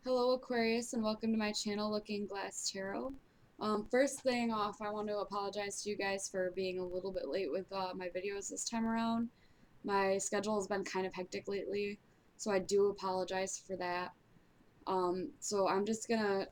Hello Aquarius and welcome to my channel Looking Glass Tarot. First thing off, I want to apologize to you guys for being a little bit late with my videos this time around. My schedule has been kind of hectic lately, so I do apologize for that. So I'm just gonna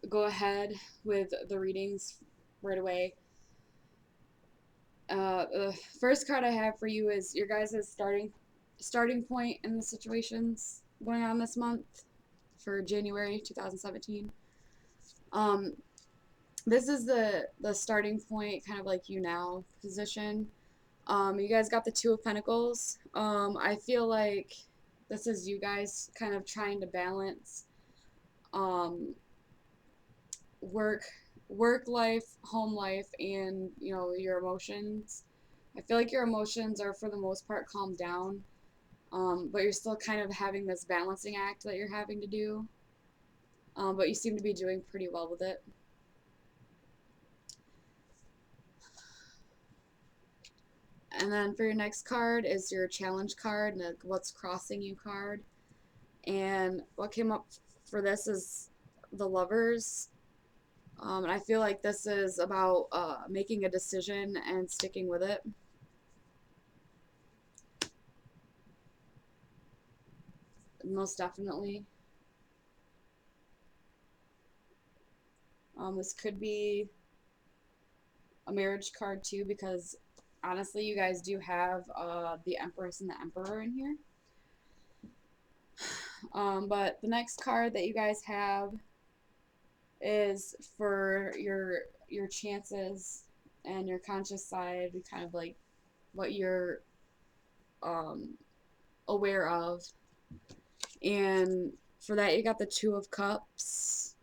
go ahead with the readings right away. The first card I have for you is your guys' starting point in the situations going on this month for January 2017. Um, this is the starting point, kind of like you now position. You guys got the Two of Pentacles. I feel like this is you guys kind of trying to balance um, work work life, home life, and your emotions. I feel like your emotions are for the most part calmed down, but you're still kind of having this balancing act that you're having to do. But you seem to be doing pretty well with it. And then for your next card is your challenge card, and the what's crossing you card. And what came up for this is the Lovers. And I feel like this is about making a decision and sticking with it. Most definitely. This could be a marriage card too, because honestly, you guys do have the Empress and the Emperor in here. But the next card that you guys have is for your chances and your conscious side, kind of like what you're um, aware of. And for that, you got the Two of Cups.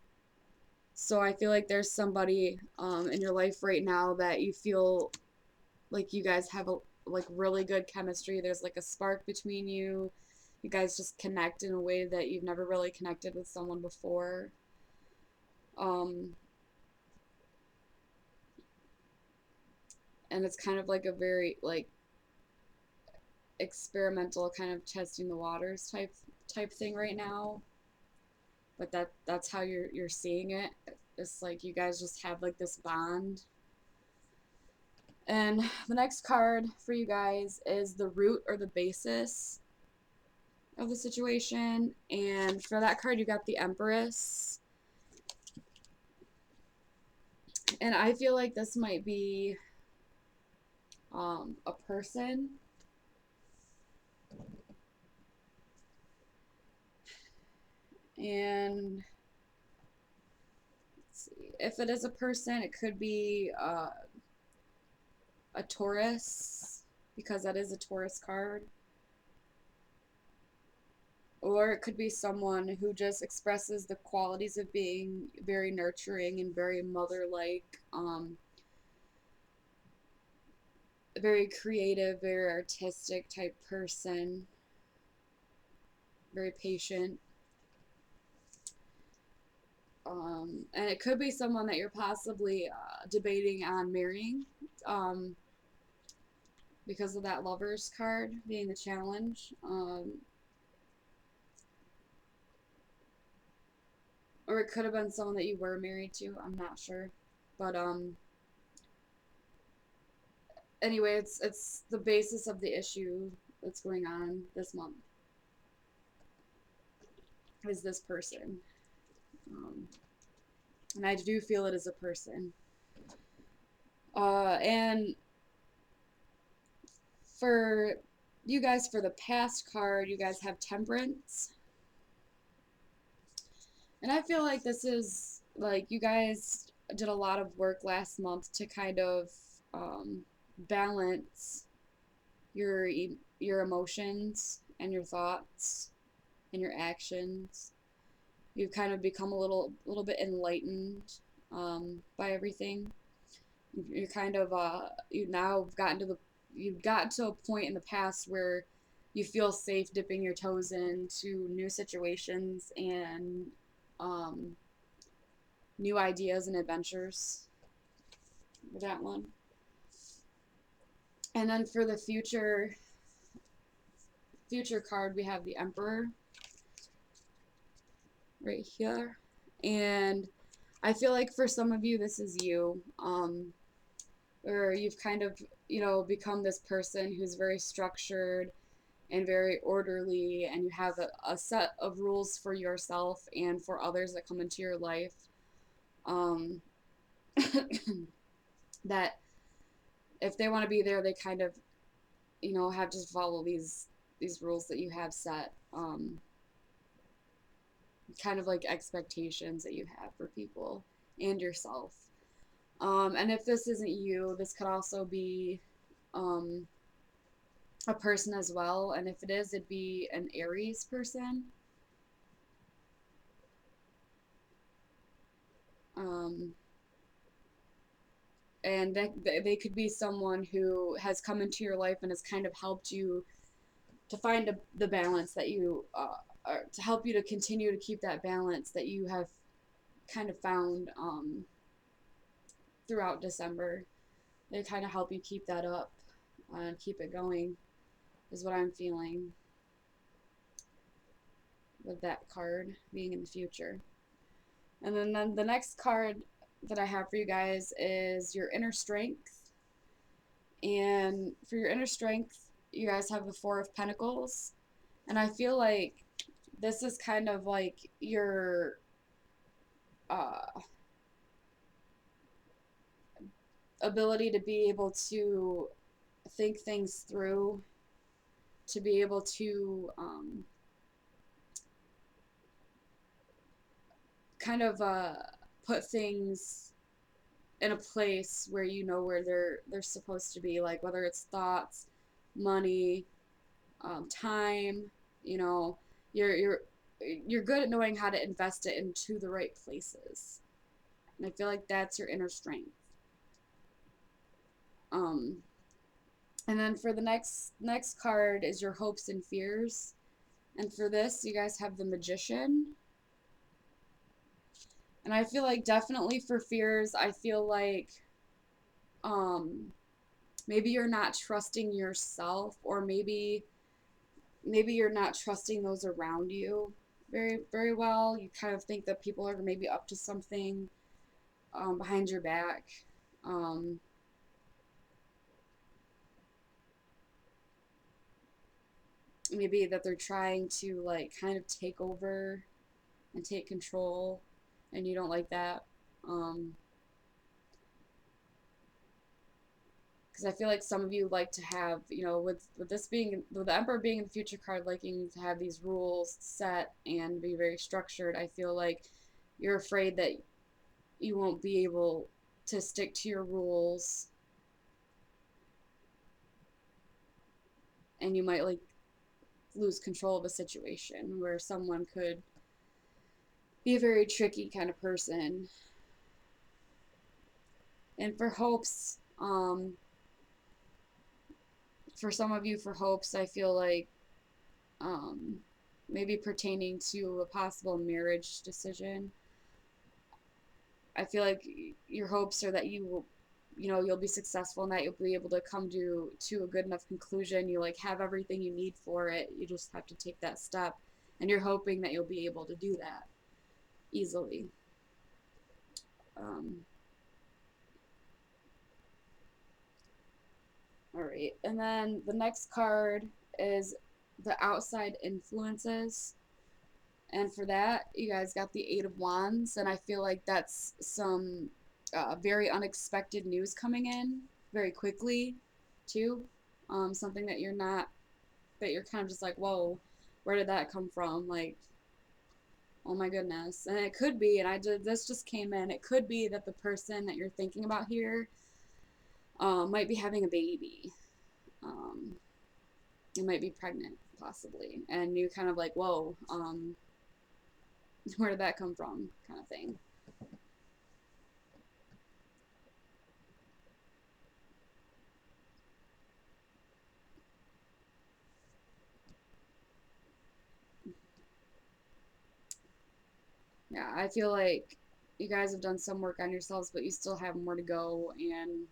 So I feel like there's somebody in your life right now that you feel like you guys have a like really good chemistry. There's like a spark between you. You guys just connect in a way that you've never really connected with someone before. Um, and it's kind of like a very like experimental kind of testing the waters type thing right now. But that's how you're seeing it. It's like you guys just have like this bond. And the next card for you guys is the root or the basis of the situation. And for that card, you got the Empress. And I feel like this might be a person. And let's see, if it is a person, it could be a Taurus, because that is a Taurus card. Or it could be someone who just expresses the qualities of being very nurturing and very mother-like, very creative, very artistic type person, very patient. And it could be someone that you're possibly debating on marrying, um, because of that Lovers card being the challenge. Or it could have been someone that you were married to. I'm not sure, but anyway, it's the basis of the issue that's going on this month is this person, um, and I do feel it is a person. And for you guys, for the past card, you guys have Temperance. And I feel like this is like you guys did a lot of work last month to kind of balance your your emotions and your thoughts and your actions. You've kind of become a little bit enlightened by everything. You're kind of you've gotten to a point in the past where you feel safe dipping your toes into new situations and um, new ideas and adventures with that one. And then for the future card, we have the Emperor. right here. And I feel like for some of you, this is you. Or you've kind of, become this person who's very structured and very orderly, and you have a set of rules for yourself and for others that come into your life. Um, that if they want to be there, they kind of, have to follow these rules that you have set. Kind of like expectations that you have for people and yourself. And if this isn't you, this could also be um, a person as well. And if it is, it'd be an Aries person. Um, and they could be someone who has come into your life and has kind of helped you to find the balance that you, or to help you to continue to keep that balance that you have kind of found throughout December. They kind of help you keep that up and keep it going, is what I'm feeling with that card being in the future. And then the next card that I have for you guys is your inner strength. And for your inner strength, you guys have the Four of Pentacles. And I feel like this is kind of like your uh, ability to be able to think things through, to be able to kind of put things in a place where you know where they're supposed to be, like whether it's thoughts, money, time. You know, you're you're good at knowing how to invest it into the right places, and I feel like that's your inner strength. Um, and then for the next card is your hopes and fears, and for this you guys have the Magician. And I feel like definitely for fears, I feel like um maybe you're not trusting yourself, or maybe you're not trusting those around you very well. You kind of think that people are maybe up to something behind your back. Um, Maybe that they're trying to like kind of take over and take control, and you don't like that. Um, because I feel like some of you like to have, with this being, with the Emperor being in the future card, liking to have these rules set and be very structured. I feel like you're afraid that you won't be able to stick to your rules, and you might like lose control of a situation where someone could be a very tricky kind of person. And for hopes, for some of you, for hopes, I feel like um, maybe pertaining to a possible marriage decision. I feel like your hopes are that you will, you'll be successful and that you'll be able to come to a good enough conclusion. You like have everything you need for it. You just have to take that step, and you're hoping that you'll be able to do that easily. Um, all right, and then the next card is the outside influences. And for that, you guys got the Eight of Wands, and I feel like that's some very unexpected news coming in very quickly, too. Something that you're kind of just like, whoa, where did that come from? Like, oh my goodness. And it could be, and this just came in, it could be that the person that you're thinking about here might be having a baby. Um, you might be pregnant, possibly. And you kind of like, whoa, where did that come from? Kind of thing. Yeah, I feel like you guys have done some work on yourselves, but you still have more to go. And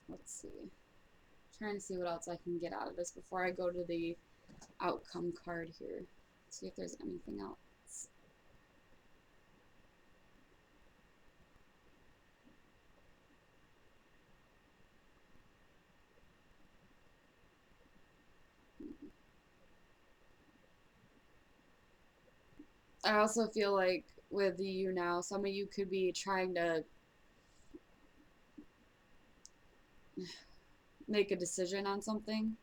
let's see. Trying to see what else I can get out of this before I go to the outcome card here. See if there's anything else. I also feel like with you now, some of you could be trying to make a decision on something.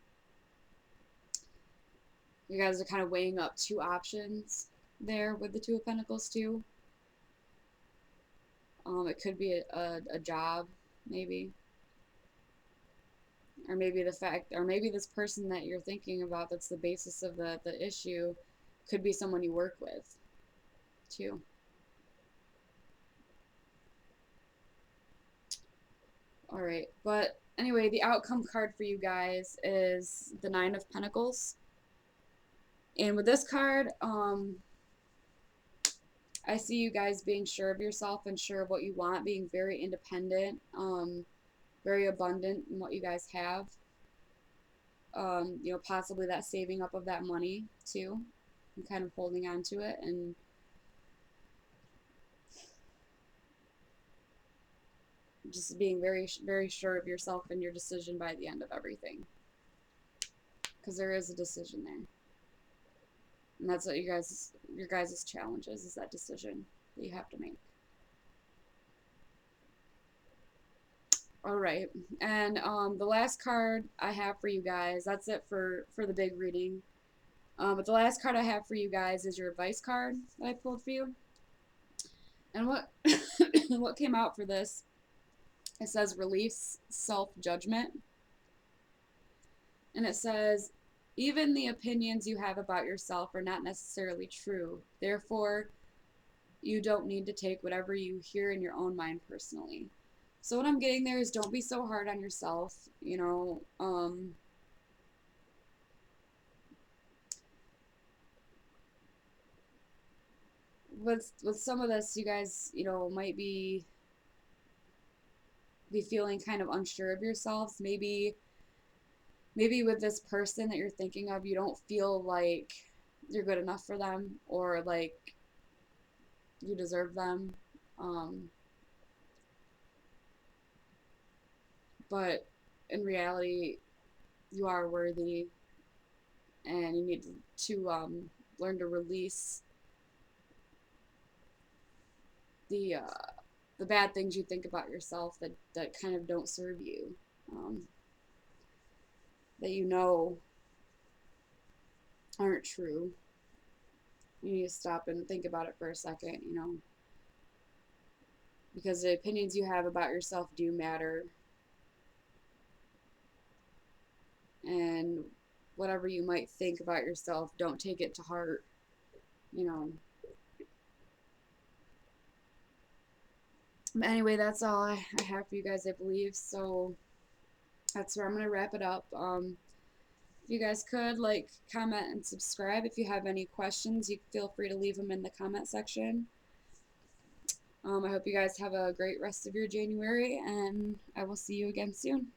You guys are kind of weighing up two options there with the Two of Pentacles too. It could be a job, maybe. Or maybe the fact, or maybe this person that you're thinking about that's the basis of the issue could be someone you work with too. All right, but anyway, the outcome card for you guys is the Nine of Pentacles. And with this card, I see you guys being sure of yourself and sure of what you want, being very independent, very abundant in what you guys have. You know, possibly that saving up of that money too, and kind of holding on to it, and just being very, very sure of yourself and your decision by the end of everything. Because there is a decision there. And that's what your guys' challenge is that decision that you have to make. All right, and the last card I have for you guys, that's it for the big reading. But the last card I have for you guys is your advice card that I pulled for you. And what what came out for this, it says release self-judgment. And it says, even the opinions you have about yourself are not necessarily true. Therefore, you don't need to take whatever you hear in your own mind personally. So what I'm getting there is don't be so hard on yourself, you know. With some of this, you guys, you know, might be feeling kind of unsure of yourselves. Maybe with this person that you're thinking of, you don't feel like you're good enough for them or like you deserve them. But in reality, you are worthy, and you need to learn to release the bad things you think about yourself that kind of don't serve you, that you know aren't true. You need to stop and think about it for a second, you know, because the opinions you have about yourself do matter, and whatever you might think about yourself, don't take it to heart, you know. But anyway, that's all I have for you guys, I believe. So that's where I'm going to wrap it up. If you guys could, like, comment, and subscribe. If you have any questions, you feel free to leave them in the comment section. I hope you guys have a great rest of your January, and I will see you again soon.